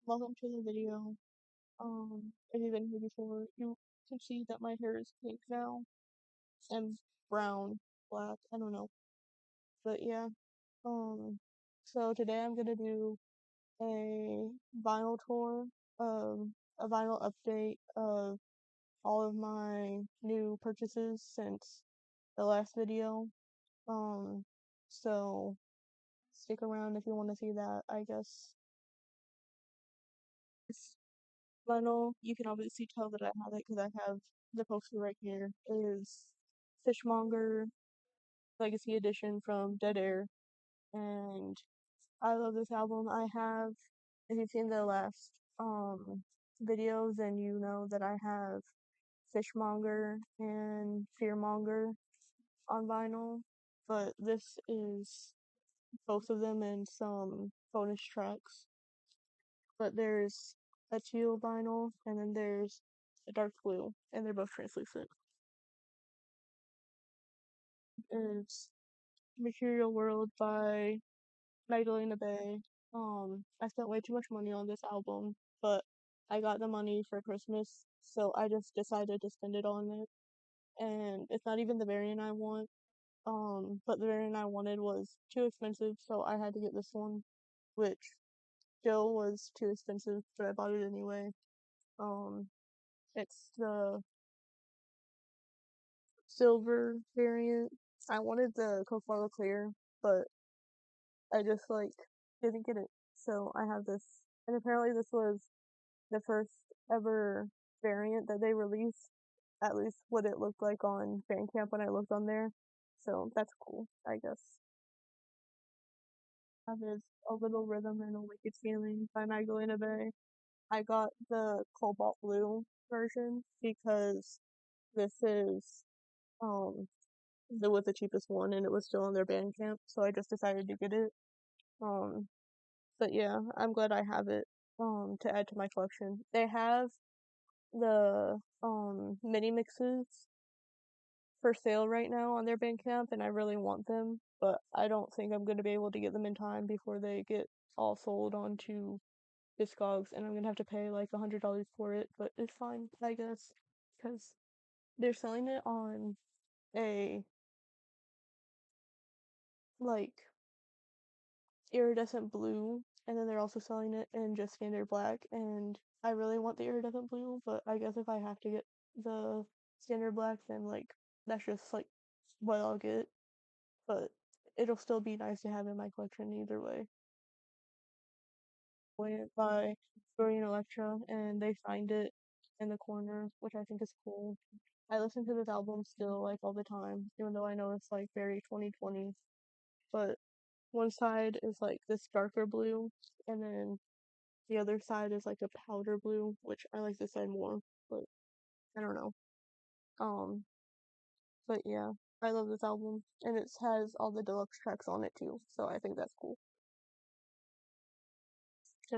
welcome to the video. If you've been here before, you can see that my hair is pink now and brown, black, I don't know. But yeah, um, so today I'm gonna do a vinyl tour, um, a vinyl update of all of my new purchases since the last video. Um, so stick around if you want to see that, I guess. Vinyl, you can obviously tell that I have it because I have the poster right here, is Fishmonger Legacy Edition from Dead Air, and I love this album. I have, if you've seen the last videos, then you know that I have Fishmonger and Fearmonger on vinyl, but this is both of them in some bonus tracks. But there's a teal vinyl, and then there's a dark blue, and they're both translucent. It's Mercurial World by Magdalena Bay. I spent way too much money on this album, but I got the money for Christmas, so I just decided to spend it on it. And it's not even the variant I want, but the variant I wanted was too expensive, so I had to get this one, which still was too expensive, but I bought it anyway. Um, it's the silver variant. I wanted the Coca-Cola clear, but I just didn't get it. So I have this, and apparently this was the first ever variant that they released. At least what it looked like on Bandcamp when I looked on there. So that's cool, I guess. That is A Little Rhythm and a Wicked Feeling by Magdalena Bay. I got the Cobalt Blue version because this is um was the cheapest one and it was still on their Bandcamp, so I just decided to get it. Um, but yeah, I'm glad I have it to add to my collection. They have the mini mixes for sale right now on their Bandcamp, and I really want them, but I don't think I'm gonna be able to get them in time before they get all sold onto Discogs, and I'm gonna have to pay like $100 for it, but it's fine, I guess, because they're selling it on a like iridescent blue, and then they're also selling it in just standard black, and I really want the iridescent blue, but I guess if I have to get the standard black, then like that's just like what I'll get, but it'll still be nice to have in my collection either way. Flamboyant by Dorian Electra, and they signed it in the corner, which I think is cool. I listen to this album still like all the time, even though I know it's like very 2020, but one side is like this darker blue, and then the other side is like a powder blue, which I like this side more, but I don't know. Um, but yeah, I love this album, and it has all the deluxe tracks on it too, so I think that's cool.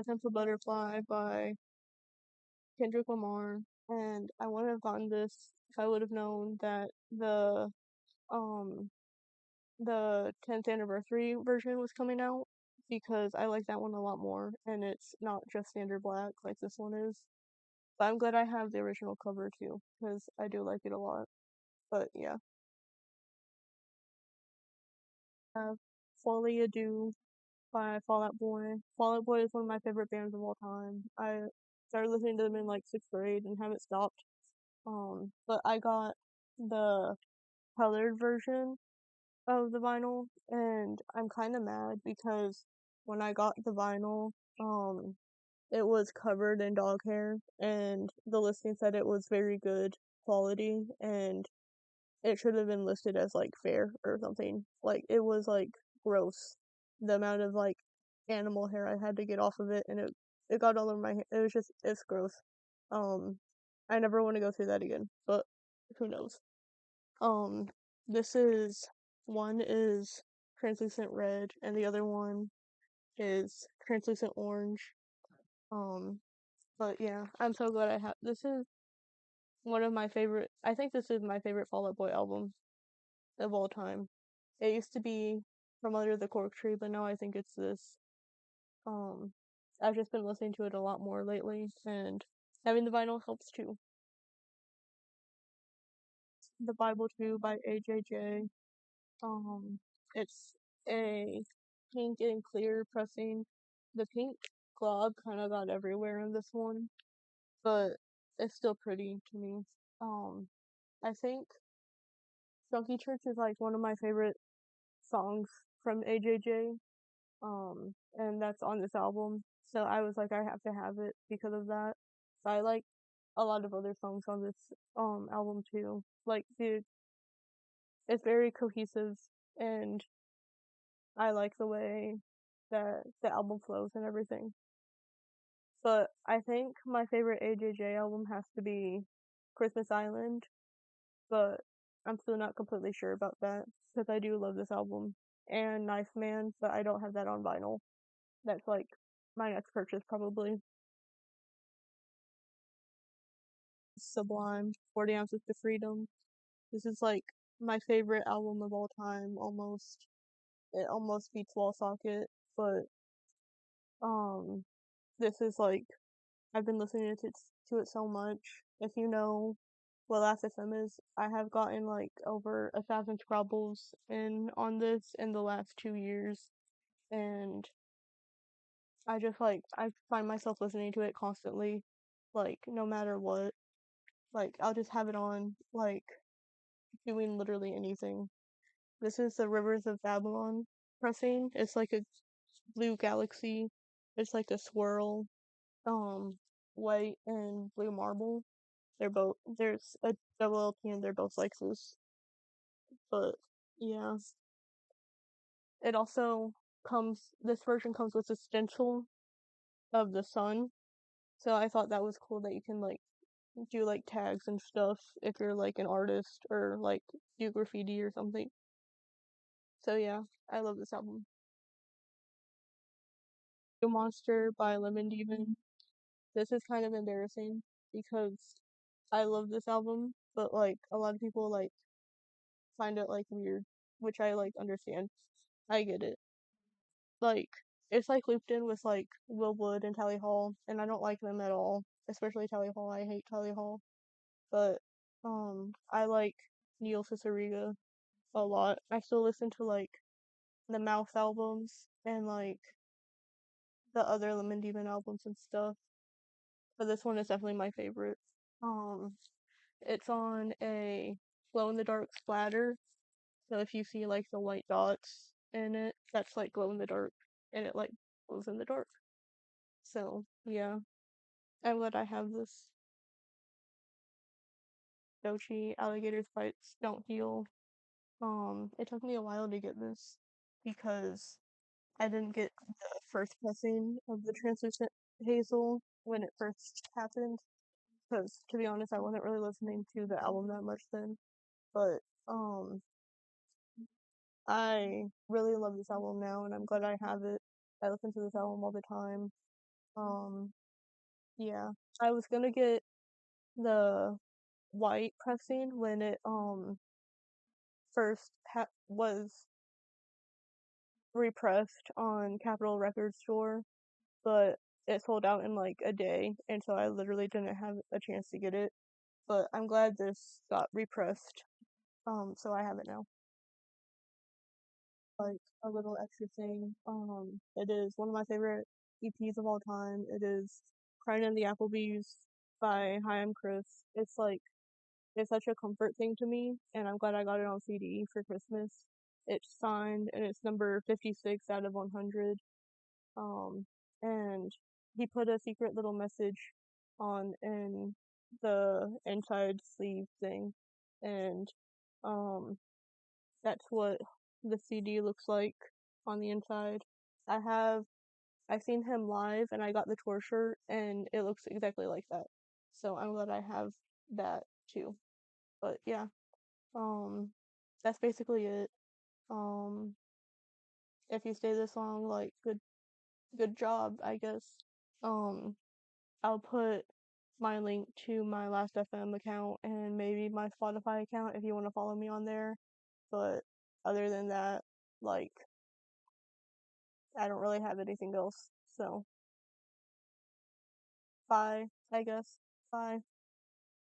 Temple Butterfly by Kendrick Lamar, and I wouldn't have gotten this if I would have known that um the 10th anniversary version was coming out, because I like that one a lot more, and it's not just standard black like this one is. But I'm glad I have the original cover too, because I do like it a lot. But yeah, I have Folie by Fall Out Boy. Fall Out Boy is one of my favorite bands of all time. I started listening to them in like 6th grade and haven't stopped. But I got the colored version of the vinyl, and I'm kind of mad because when I got the vinyl, it was covered in dog hair, and the listing said it was very good quality, and it should have been listed as like fair or something. Like it was like gross, the amount of like animal hair I had to get off of it, and it got all over my hair. It was just it's gross. Um, I never want to go through that again, but who knows? Um, this is one is translucent red, and the other one is translucent orange. Um, but yeah, I'm so glad I have. This is one of my favorite. I think this is my favorite Fall Out Boy album of all time. It used to be From Under the Cork Tree, but now I think it's this. Um, I've just been listening to it a lot more lately, and having the vinyl helps too. The Bible 2 by AJJ. It's a pink and clear pressing. The pink glob kind of got everywhere in this one, but it's still pretty to me. I think Junkie Church is like one of my favorite songs from AJJ. And that's on this album. So I was like, I have to have it because of that. So I like a lot of other songs on this album too. Like it's very cohesive, and I like the way that the album flows and everything. But I think my favorite AJJ album has to be Christmas Island, but I'm still not completely sure about that because I do love this album and Knife Man, but I don't have that on vinyl. That's like my next purchase probably. Sublime, 40 Ounces to Freedom. This is like my favorite album of all time, almost. It almost beats Wall Socket, but um this is like I've been listening to it so much. If you know what Last FM is, I have gotten like over 1,000 scrabbles in on this in the last 2 years, and I just like I find myself listening to it constantly, like no matter what. Like I'll just have it on, like doing literally anything. This is the Rivers of Babylon pressing. It's like a blue galaxy. It's like a swirl, um, white and blue marble. There's a double LP and they're both like this. But yeah. It also this version comes with a stencil of the sun. So I thought that was cool that you can like do like tags and stuff if you're like an artist or like do graffiti or something. So yeah, I love this album. New Monster by Lemon Demon. This is kind of embarrassing because I love this album, but like a lot of people like find it like weird, which I like understand. I get it. Like it's like looped in with like Will Wood and Tally Hall, and I don't like them at all. Especially Tally Hall. I hate Tally Hall. But I like Neil Cicierega a lot. I still listen to like the Mouth albums and like the other Lemon Demon albums and stuff. But this one is definitely my favorite. Um, it's on a glow in the dark splatter. So if you see like the white dots in it, that's like glow in the dark, and it like glows in the dark. So yeah, I'm glad I have this. Doechii, Alligator's bites don't heal. It took me a while to get this because I didn't get the first pressing of the translucent hazel when it first happened. Because to be honest, I wasn't really listening to the album that much then. But um, I really love this album now, and I'm glad I have it. I listen to this album all the time. Um, yeah, I was gonna get the white pressing when it first was repressed on Capitol Records store, but it sold out in like a day, and so I literally didn't have a chance to get it. But I'm glad this got repressed, so I have it now. Like a little extra thing. It is one of my favorite EPs of all time. It is Crying in the Applebee's by Hi, I'm Chris. It's like it's such a comfort thing to me, and I'm glad I got it on CD for Christmas. It's signed and it's number 56 out of 100. Um, and he put a secret little message on in the inside sleeve thing, and um, that's what the CD looks like on the inside. I have I've seen him live and I got the tour shirt and it looks exactly like that. So I'm glad I have that too. But yeah, um that's basically it. Um if you stay this long, like good job, I guess. Um I'll put my link to my Last FM account and maybe my Spotify account if you want to follow me on there. But other than that, like I don't really have anything else. So Bye, I guess. Bye.